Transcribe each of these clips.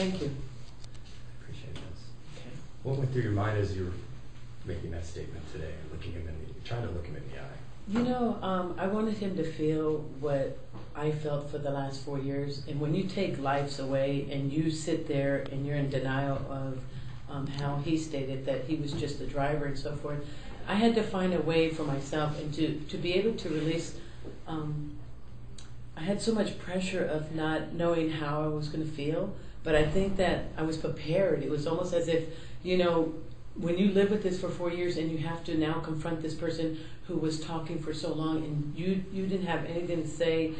Thank you. Appreciate this. Okay. What went through your mind as you were making that statement today and looking him in the, trying to look him in the eye? You know, I wanted him to feel what I felt for the last 4 years. And when you take lives away and you sit there and you're in denial of how he stated that he was just the driver and so forth, I had to find a way for myself and to be able to release. I had so much pressure of not knowing how I was going to feel, but I think that I was prepared. It was almost as if, you know, when you live with this for 4 years and you have to now confront this person who was talking for so long and you didn't have anything to say,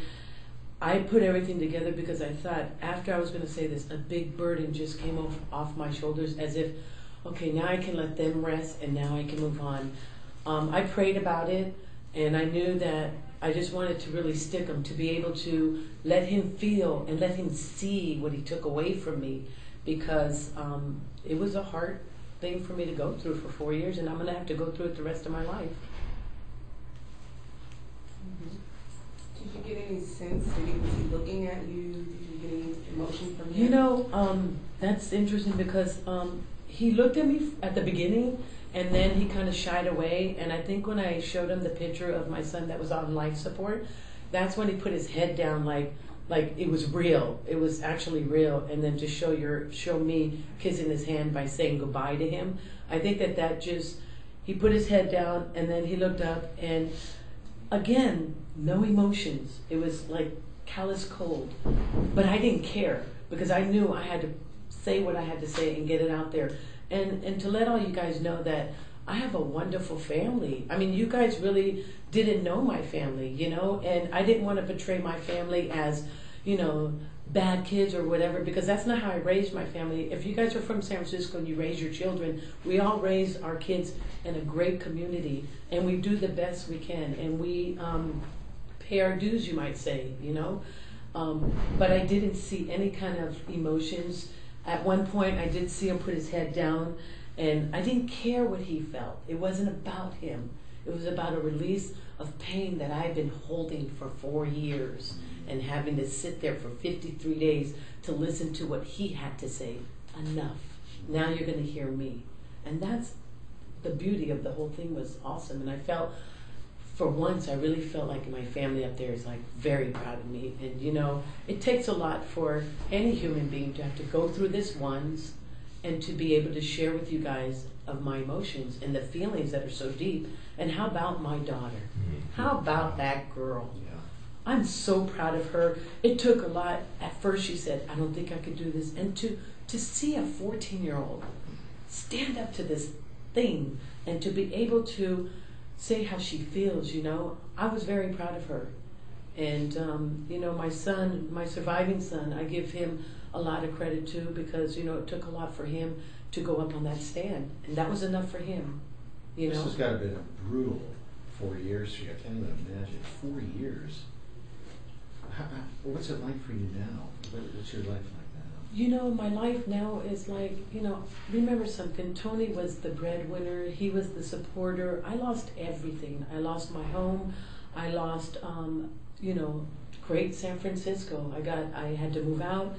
I put everything together because I thought after I was going to say this, a big burden just came off my shoulders as if, okay, now I can let them rest and now I can move on. I prayed about it and I knew that I just wanted to really stick him, to be able to let him feel and let him see what he took away from me, because it was a hard thing for me to go through for 4 years, and I'm going to have to go through it the rest of my life. Did you get any sense? Was he looking at you? Did you get any emotion from him? You know, that's interesting because he looked at me at the beginning, and then he kind of shied away. And I think when I showed him the picture of my son that was on life support, that's when he put his head down, like it was real. It was actually real. And then to show me kissing his hand by saying goodbye to him, I think that just, he put his head down and then he looked up, and again, no emotions. It was like callous cold. But I didn't care because I knew I had to say what I had to say and get it out there. And to let all you guys know that I have a wonderful family. I mean, you guys really didn't know my family, you know, and I didn't want to portray my family as, you know, bad kids or whatever, because that's not how I raised my family. If you guys are from San Francisco and you raise your children, we all raise our kids in a great community, and we do the best we can, and we pay our dues, you might say, you know. But I didn't see any kind of emotions. At one point, I did see him put his head down, and I didn't care what he felt. It wasn't about him. It was about a release of pain that I've been holding for 4 years and having to sit there for 53 days to listen to what he had to say. Enough. Now you're going to hear me. And that's the beauty of the whole thing. Was awesome. And I felt, for once, I really felt like my family up there is like very proud of me. And you know, it takes a lot for any human being to have to go through this once and to be able to share with you guys of my emotions and the feelings that are so deep. And how about my daughter? How about that girl? I'm so proud of her. It took a lot. At first she said, I don't think I could do this. And to see a 14-year-old stand up to this thing and to be able to say how she feels, you know, I was very proud of her. And, you know, my son, my surviving son, I give him a lot of credit too, because, you know, it took a lot for him to go up on that stand. And that was enough for him, you know. This has got to have been a brutal 4 years for you. I can't even imagine. 4 years. What's it like for you now? What's your life like now? You know, my life now is like, you know, remember something. Tony was the breadwinner. He was the supporter. I lost everything. I lost my home. I lost, you know, great San Francisco. I had to move out.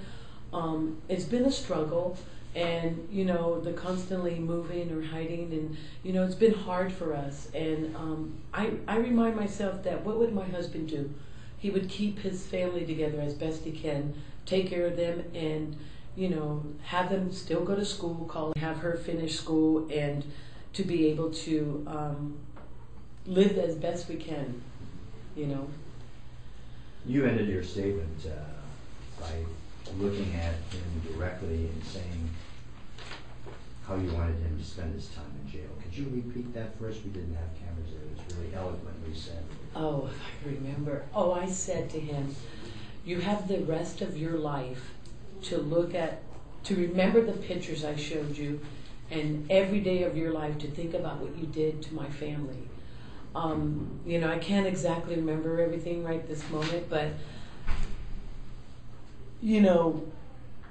It's been a struggle. And, you know, the constantly moving or hiding, and, you know, it's been hard for us. And I remind myself that what would my husband do? He would keep his family together as best he can, take care of them, and, you know, have them still go to school, have her finish school, and to be able to live as best we can, you know. You ended your statement by looking at him directly and saying how you wanted him to spend his time in jail. Could you repeat that for us? We didn't have cameras there. It was really eloquently said. Oh, if I remember. Oh, I said to him, you have the rest of your life to look at, to remember the pictures I showed you, and every day of your life to think about what you did to my family. You know, I can't exactly remember everything right this moment, but, you know,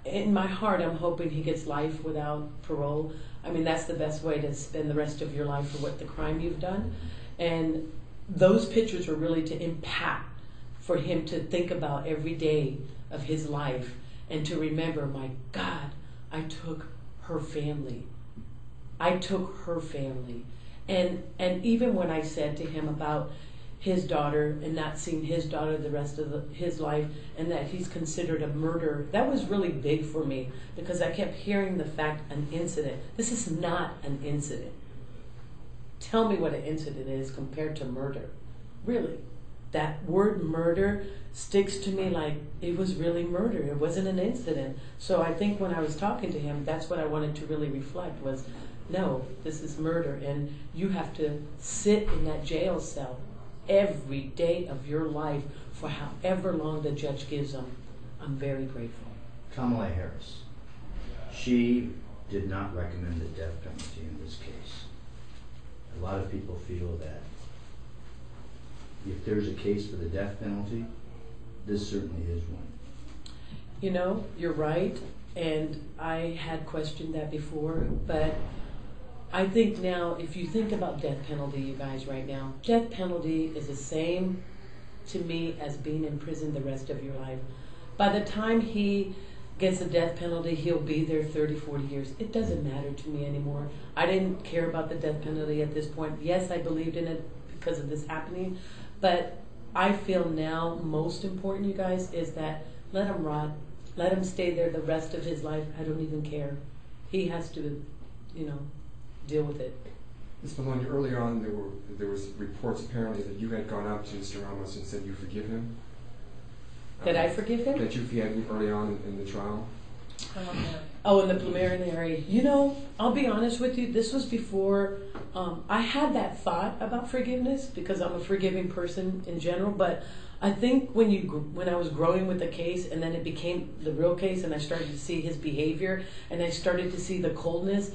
in my heart, I'm hoping he gets life without parole. I mean, that's the best way to spend the rest of your life for what the crime you've done. And those pictures were really to impact for him to think about every day of his life and to remember, my God, I took her family. I took her family. And even when I said to him about his daughter and not seeing his daughter the rest of his life, and that he's considered a murderer, that was really big for me, because I kept hearing the fact, an incident. This is not an incident. Tell me what an incident is compared to murder. Really. That word murder sticks to me like it was really murder. It wasn't an incident. So I think when I was talking to him, that's what I wanted to really reflect was, no, this is murder, and you have to sit in that jail cell every day of your life for however long the judge gives them. I'm very grateful. Kamala Harris, she did not recommend the death penalty in this case. A lot of people feel that if there's a case for the death penalty, this certainly is one. You know, you're right, and I had questioned that before, but I think now, if you think about death penalty, you guys, right now, death penalty is the same to me as being in prison the rest of your life. By the time he gets the death penalty, he'll be there 30, 40 years. It doesn't matter to me anymore. I didn't care about the death penalty at this point. Yes, I believed in it because of this happening, but I feel now most important, you guys, is that let him rot. Let him stay there the rest of his life. I don't even care. He has to, deal with it. Ms. Bologna, earlier on there was reports apparently that you had gone up to Mr. Ramos and said you forgive him. Did I forgive him? That you forgave him early on in the trial. Oh, in the preliminary. I'll be honest with you, this was before I had that thought about forgiveness, because I'm a forgiving person in general, but I think when I was growing with the case, and then it became the real case, and I started to see his behavior, and I started to see the coldness.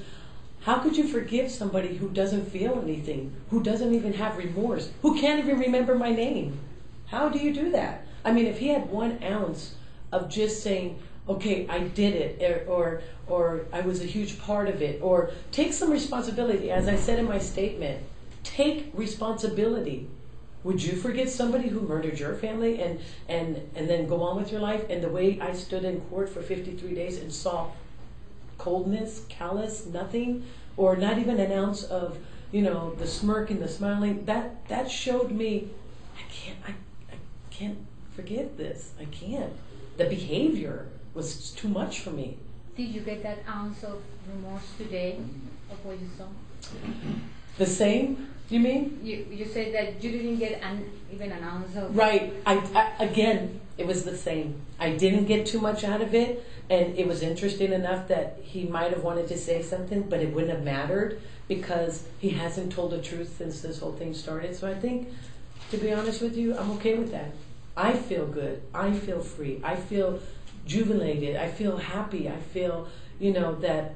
How could you forgive somebody who doesn't feel anything, who doesn't even have remorse, who can't even remember my name? How do you do that? I mean, if he had 1 ounce of just saying, okay, I did it, or I was a huge part of it, or take some responsibility, as I said in my statement, take responsibility. Would you forgive somebody who murdered your family and then go on with your life? And the way I stood in court for 53 days and saw coldness, callous, nothing, or not even an ounce of, the smirk and the smiling, that showed me, I can't forgive this. I can't. The behavior was too much for me. Did you get that ounce of remorse today of what you saw? The same, you mean? You said that you didn't get even an ounce of... Right. Again, it was the same. I didn't get too much out of it, and it was interesting enough that he might have wanted to say something, but it wouldn't have mattered because he hasn't told the truth since this whole thing started. So I think, to be honest with you, I'm okay with that. I feel good. I feel free. I feel jubilated. I feel happy. I feel, that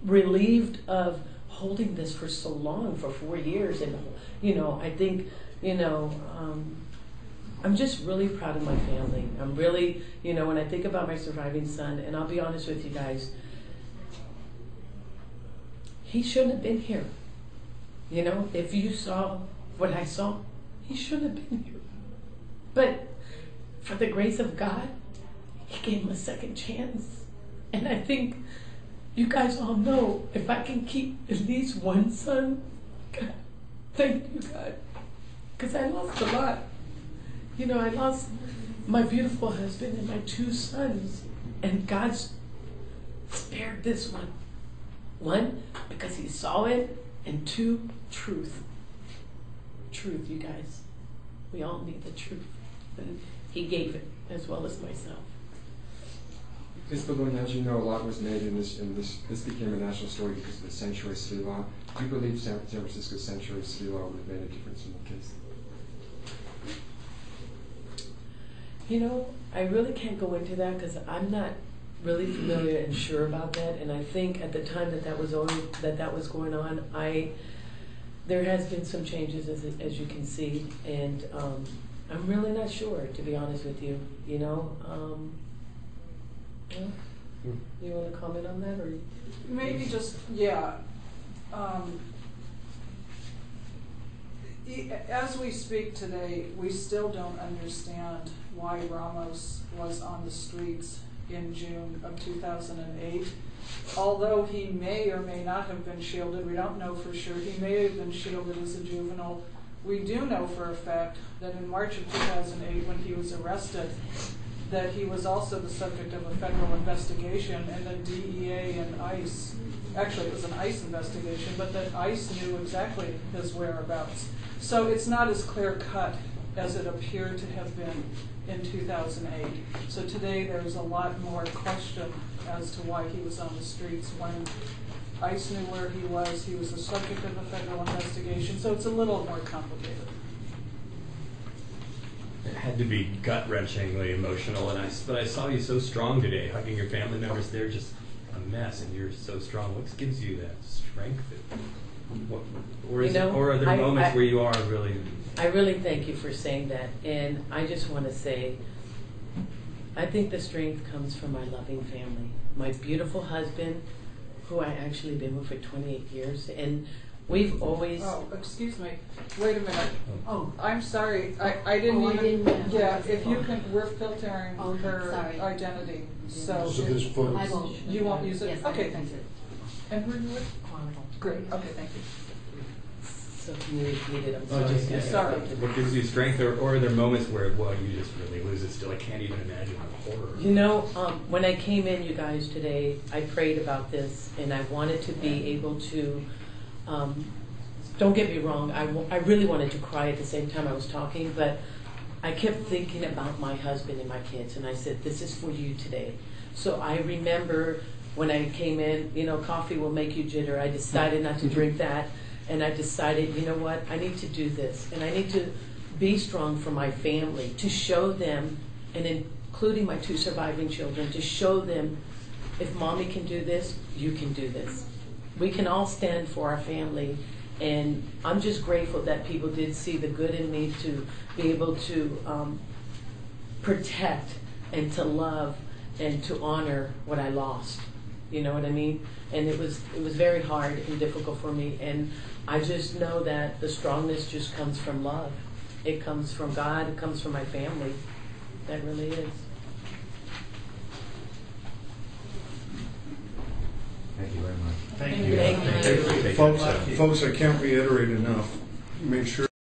relieved of holding this for so long, for 4 years. And, I think, I'm just really proud of my family. I'm really, when I think about my surviving son, and I'll be honest with you guys, he shouldn't have been here. If you saw what I saw, he shouldn't have been here. But for the grace of God, he gave him a second chance. And I think you guys all know, if I can keep at least one son, God, thank you, God. Because I lost a lot. I lost my beautiful husband and my 2 sons. And God's spared this one. 1, because he saw it. And 2, truth. Truth, you guys. We all need the truth. And he gave it, as well as myself. Ms. Bologna, as you know, a lot was made in this. This became a national story because of the sanctuary city law. Do you believe San Francisco's sanctuary city law would have made a difference in the case? I really can't go into that because I'm not really familiar and sure about that. And I think at the time that was going on, there has been some changes, as you can see, and I'm really not sure, to be honest with you. You want to comment on that, or maybe just as we speak today, we still don't understand why Ramos was on the streets in June of 2008. Although he may or may not have been shielded, we don't know for sure, he may have been shielded as a juvenile. We do know for a fact that in March of 2008, when he was arrested, that he was also the subject of a federal investigation, and that DEA and ICE, actually it was an ICE investigation, but that ICE knew exactly his whereabouts. So it's not as clear-cut as it appeared to have been in 2008. So today there's a lot more question as to why he was on the streets when ICE knew where he was the subject of a federal investigation, so it's a little more complicated. It had to be gut-wrenchingly emotional, but I saw you so strong today, hugging your family members. They're just a mess, and you're so strong. What gives you that strength? Or are there moments where you are really... I really thank you for saying that, and I just want to say, I think the strength comes from my loving family. My beautiful husband, who I actually been with for 28 years, and we've always... Oh, excuse me. Wait a minute. Oh, I'm sorry. I didn't Oh, I even... didn't know. Yeah, if you can... We're filtering Oh, her sorry. identity. So this photo. I won't. you won't use it? Yes, I Okay. won't use it. And who are you with? Horrible. Great. Okay, thank you. so can you repeat it? I'm Oh, sorry. just, Sorry. What gives you strength, or are there moments where, you just really lose it still? I can't even imagine the horror. You know, when I came in, you guys, today, I prayed about this, and I wanted to be able to, don't get me wrong, I really wanted to cry at the same time I was talking, but I kept thinking about my husband and my kids, and I said, this is for you today. So I remember when I came in, coffee will make you jitter. I decided not to drink that, and I decided, you know what, I need to do this, and I need to be strong for my family, to show them, and including my 2 surviving children, to show them, if mommy can do this, you can do this. We can all stand for our family, and I'm just grateful that people did see the good in me to be able to protect and to love and to honor what I lost. You know what I mean? And it was very hard and difficult for me, and I just know that the strongness just comes from love. It comes from God, it comes from my family. That really is. Thank you very much. Thank you. Thank you. Folks, I can't reiterate enough. Make sure